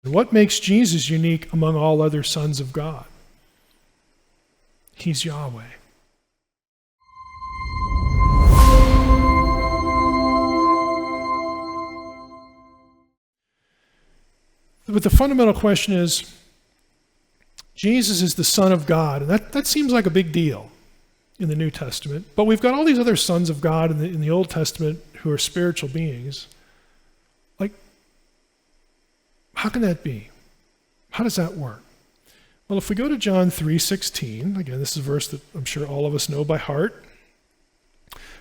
What makes Jesus unique among all other sons of God? He's Yahweh. But the fundamental question is, Jesus is the Son of God, and that seems like a big deal in the New Testament. But we've got all these other sons of God in the Old Testament who are spiritual beings. Like, how can that be? How does that work? Well, if we go to John 3:16, again, this is a verse that I'm sure all of us know by heart.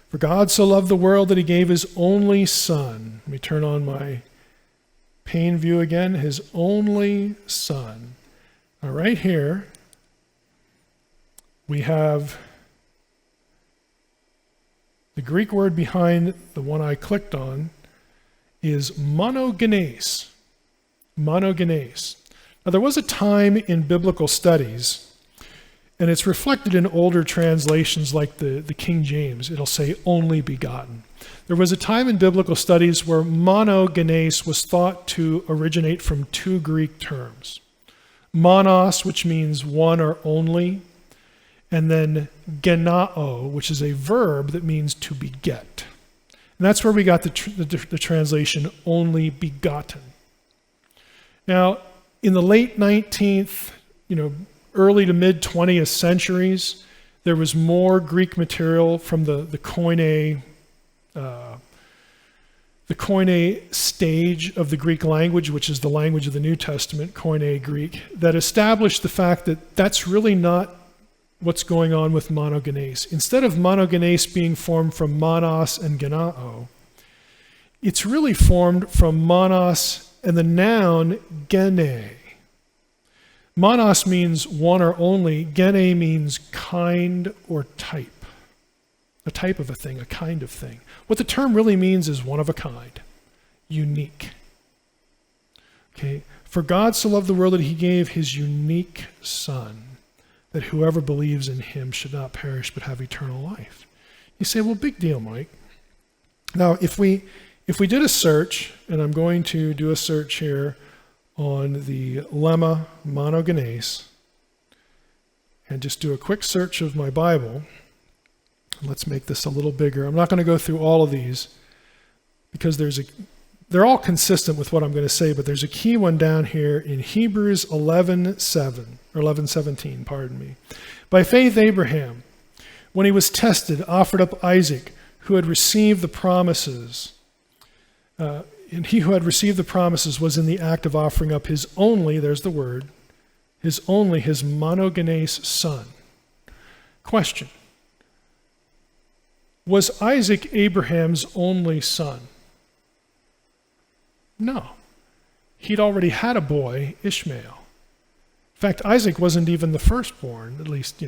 For God so loved the world that he gave his only Son. Let me turn on my pane view again. His only Son. Now, right here, we have the Greek word behind the one I clicked on is monogenes. Monogenes. Now, there was a time in biblical studies, and it's reflected in older translations like the King James. It'll say only begotten. There was a time in biblical studies where monogenes was thought to originate from two Greek terms. Monos, which means one or only, and then genao, which is a verb that means to beget. And that's where we got the translation only begotten. Now, in the late 19th, early to mid 20th centuries, there was more Greek material from the Koine stage of the Greek language, which is the language of the New Testament, Koine Greek, that established the fact that that's really not what's going on with monogenes. Instead of monogenes being formed from monos and genao, it's really formed from monos and the noun gene. Monos means one or only, gene means kind or type. A type of a thing, a kind of thing. What the term really means is one of a kind, unique. Okay, for God so loved the world that he gave his unique Son, that whoever believes in him should not perish but have eternal life. You say, well, big deal, Mike. Now, if we did a search, and I'm going to do a search here on the lemma monogenes, and just do a quick search of my Bible. Let's make this a little bigger. I'm not going to go through all of these because they're all consistent with what I'm going to say, but there's a key one down here in Hebrews 11:17, pardon me. By faith Abraham, when he was tested, offered up Isaac, who had received the promises. And he who had received the promises was in the act of offering up his only, there's the word, his monogenes son. Question. Was Isaac Abraham's only son? No. He'd already had a boy, Ishmael. In fact, Isaac wasn't even the firstborn, at least,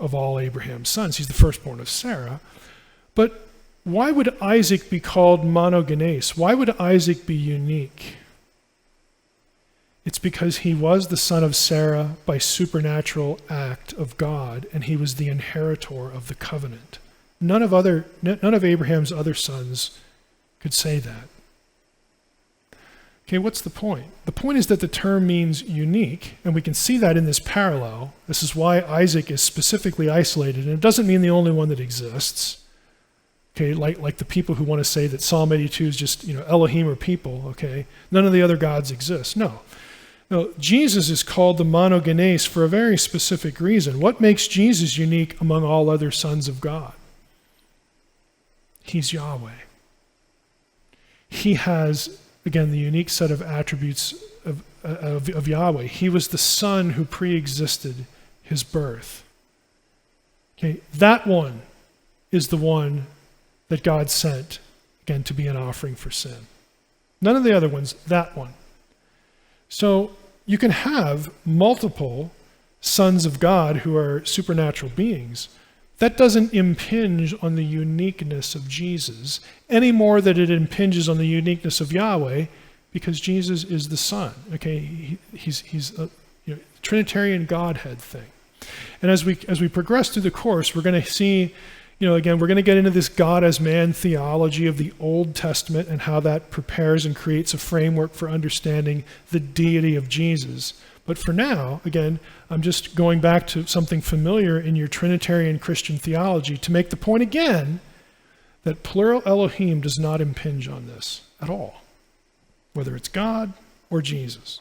of all Abraham's sons. He's the firstborn of Sarah. But why would Isaac be called monogenes? Why would Isaac be unique? It's because he was the son of Sarah by supernatural act of God, and he was the inheritor of the covenant. None of Abraham's other sons could say that. Okay, what's the point? The point is that the term means unique, and we can see that in this parallel. This is why Isaac is specifically isolated, and it doesn't mean the only one that exists. Okay, like the people who want to say that Psalm 82 is just, Elohim or people, okay? None of the other gods exist. No, Jesus is called the monogenes for a very specific reason. What makes Jesus unique among all other sons of God? He's Yahweh. He has, again, the unique set of attributes of Yahweh. He was the Son who pre-existed his birth. Okay, that one is the one that God sent, again, to be an offering for sin. None of the other ones, that one. So you can have multiple sons of God who are supernatural beings. That doesn't impinge on the uniqueness of Jesus any more than it impinges on the uniqueness of Yahweh, because Jesus is the Son. Okay, he's a Trinitarian Godhead thing. And as we progress through the course, we're going to see, Again, we're going to get into this God as man theology of the Old Testament and how that prepares and creates a framework for understanding the deity of Jesus. But for now, again, I'm just going back to something familiar in your Trinitarian Christian theology to make the point again that plural Elohim does not impinge on this at all, whether it's God or Jesus.